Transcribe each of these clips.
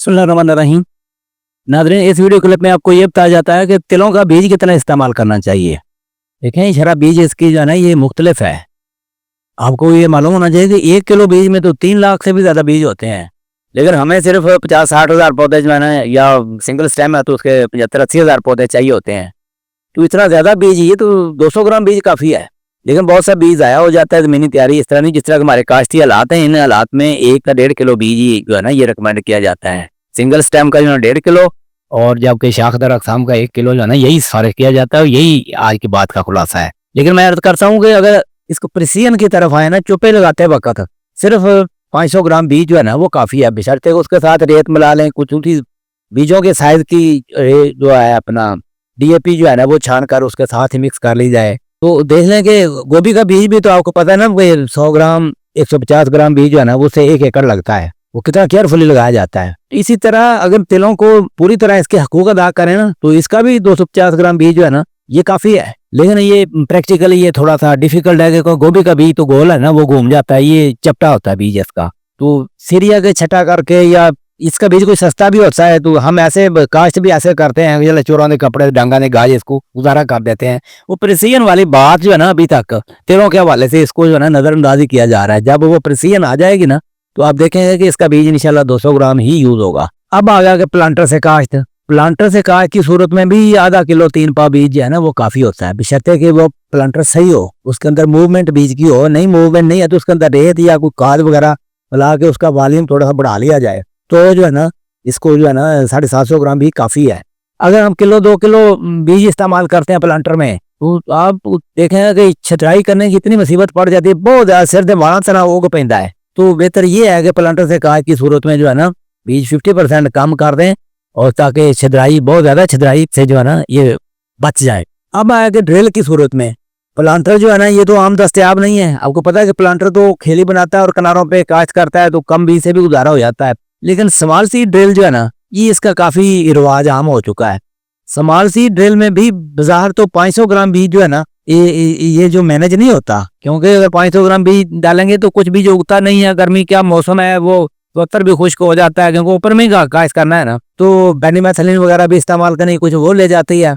बिस्मिल्लाहिर्रहमानिर्रहीम। नाज़रीन, इस वीडियो क्लिप में आपको ये बताया जाता है कि तिलों का बीज कितना इस्तेमाल करना चाहिए। देखें, शरा बीज इसकी जो है ना ये मुख्तलिफ है। आपको ये मालूम होना चाहिए कि 1 किलो बीज में तो 3 लाख से भी ज़्यादा बीज होते हैं, लेकिन हमें सिर्फ 50-60 हज़ार पौधे जो है ना, या सिंगल स्टेम है तो उसके 75-80 हज़ार पौधे चाहिए होते हैं। तो इतना ज़्यादा बीज, ये तो 200 ग्राम बीज काफ़ी है। लेकिन बहुत सा बीज ज़ाया हो जाता है ज़मीनी तैयारी, इस तरह नहीं जिस तरह हमारे काश्ती हालात हैं। इन हालात में 1 का 1.5 किलो बीज ही जो है ना ये रिकमेंड किया जाता है। सिंगल स्टेम का जो है 1.5 किलो, और जबकि शाखदार अक़साम का 1 किलो जो है ना, यही फर्क किया जाता है। और यही आज की बात का खुलासा है। लेकिन मैं अर्ज करता हूँ कि अगर इसको प्रिसीजन की तरफ आए ना, चुप्पे लगाते वक्त सिर्फ 500 ग्राम बीज जो है ना वो काफ़ी है। बशर्ते उसके साथ रेत मिला लें, कुछ उठी बीजों के साइज की जो है अपना DAP जो है ना वो छान कर उसके साथ ही मिक्स कर ली जाए। तो देख लें कि गोभी का बीज भी तो आपको पता है ना, 100 ग्राम 150 ग्राम बीज जो है ना वो से 1 एकड़ लगता है। वो कितना केयरफुली लगाया जाता है। इसी तरह अगर तिलों को पूरी तरह इसके हकूक अदा करें ना, तो इसका भी 250 ग्राम बीज जो है ना ये काफ़ी है। लेकिन ये प्रैक्टिकली ये थोड़ा सा डिफिकल्ट है कि गोभी का बीज तो गोल है ना, वो घूम जाता है, ये चपटा होता है बीज इसका। तो सीरिया के छटा करके, या इसका बीज कोई सस्ता भी होता है तो हम ऐसे काश्त भी ऐसे करते हैं, जैसे चोरों ने कपड़े डांगा ने गाज इसको गुजारा कर देते हैं। वो प्रिसीजन वाली बात जो है ना अभी तक तिलों के हवाले से इसको जो है ना नज़रअंदाजी किया जा रहा है। जब वो प्रिसीजन आ जाएगी ना तो आप देखेंगे कि इसका बीज इंशाल्लाह 200 ग्राम ही यूज होगा। अब आ गया कि प्लांटर से काश्त। प्लांटर से काश्त की सूरत में भी आधा किलो 3 पा बीज जो है ना वो काफ़ी होता है, बशर्ते कि वो प्लांटर सही हो, उसके अंदर मूवमेंट बीज की हो। नहीं मूवमेंट नहीं है तो उसके अंदर रेत या कोई खाद वगैरह मिला के उसका वॉल्यूम थोड़ा सा बढ़ा लिया जाए, तो जो है ना इसको जो है ना 750 ग्राम भी काफ़ी है। अगर हम 1-2 किलो बीज इस्तेमाल करते हैं प्लांटर में, तो आप देखेंगे कि छटाई करने की इतनी मुसीबत पड़ जाती है, बहुत ज़्यादा सिर दे वाला तरह उग पैदा है। तो बेहतर ये है कि प्लांटर से काश्त की सूरत में जो है ना बीज 50% कम कर दें, और ताकि छिद्राई, बहुत ज़्यादा छिद्राई से जो है ना ये बच जाए। अब आया कि ड्रिल की सूरत में प्लांटर जो है ना ये तो आम दस्तयाब नहीं है। आपको पता है कि प्लांटर तो खेली बनाता है और किनारों पे काश्त करता है, तो कम बीज से भी गुजारा हो जाता है। लेकिन स्मॉल सीड ड्रिल जो है ना ये इसका काफ़ी रिवाज आम हो चुका है। स्मॉल सीड ड्रिल में भी बाजार तो 500 ग्राम बीज जो है ना ये जो मैनेज नहीं होता, क्योंकि अगर 500 ग्राम बीज डालेंगे तो कुछ बीज उगता नहीं है। गर्मी क्या मौसम है, वो पत्थर भी खुश्क हो जाता है, क्योंकि ऊपर में ही काश्त करना है ना। तो बेनीमेथिलीन वगैरह भी इस्तेमाल करने की कुछ वो ले जाती है।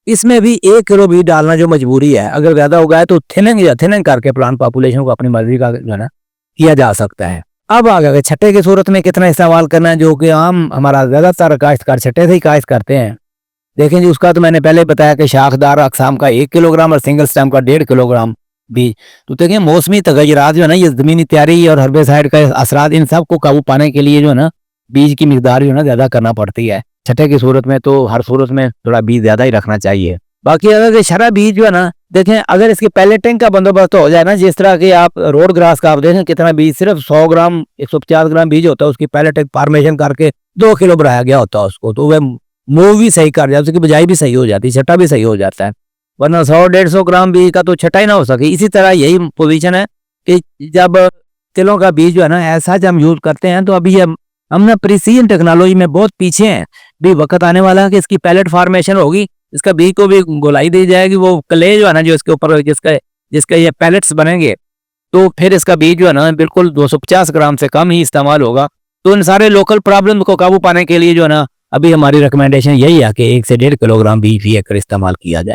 इसमें भी 1 किलो बीज डालना जो मजबूरी है। अगर ज़्यादा उगाए तो थिनिंग करके प्लांट पॉपुलेशन को अपनी मर्जी का जो है ना किया जा सकता है। अब आ गया छट्टे की सूरत में कितना इस्तेमाल करना है, जो कि आम हमारा ज़्यादातर काश्तकार छट्टे से ही काश्त करते हैं। देखें जी, उसका तो मैंने पहले बताया कि शाखदार अक़साम का 1 किलोग्राम और सिंगल स्टेम का 1.5 किलोग्राम बीज। तो देखें मौसमी तगय्युरात जो है ना, ये ज़मीनी तैयारी और हर्बिसाइड का असरात, इन सब को काबू पाने के लिए जो है ना बीज की मिकदार जो है ना ज़्यादा करना पड़ती है। छठे की सूरत में तो हर सूरत में थोड़ा बीज ज़्यादा ही रखना चाहिए। बाकी अगर शरा बीज जो है ना, देखें अगर इसके पैलेटिंग का बंदोबस्त हो जाए ना, जिस तरह के आप रोड ग्रास का आप देखें कितना बीज, सिर्फ 100 ग्राम 150 ग्राम बीज होता है, उसकी पैलेटिंग फॉर्मेशन करके 2 किलो बढ़ाया गया होता है उसको, तो वह मूव भी सही कर जाती है, उसकी बिजाई भी सही हो जाती है, छटा भी सही हो जाता है। वरना 100-150 ग्राम बीज का तो छटा ही ना हो सके। इसी तरह यही पोजीशन है कि जब तिलों का बीज जो है ना ऐसा जब हम यूज करते हैं, तो अभी हम ना प्रिसीजन टेक्नोलॉजी में बहुत पीछे हैं। भी वक्त आने वाला है कि इसकी पैलेट फॉर्मेशन होगी, इसका बीज को भी गोलाई दी जाएगी, वो क्ले जो है ना जो इसके ऊपर जिसका ये पैलेट्स बनेंगे, तो फिर इसका बीज जो है ना बिल्कुल 250 ग्राम से कम ही इस्तेमाल होगा। तो इन सारे लोकल प्रॉब्लम को काबू पाने के लिए जो है ना अभी हमारी रिकमेंडेशन यही है कि 1 से 1.5 किलोग्राम बीज भी एकड़ इस्तेमाल किया जाए।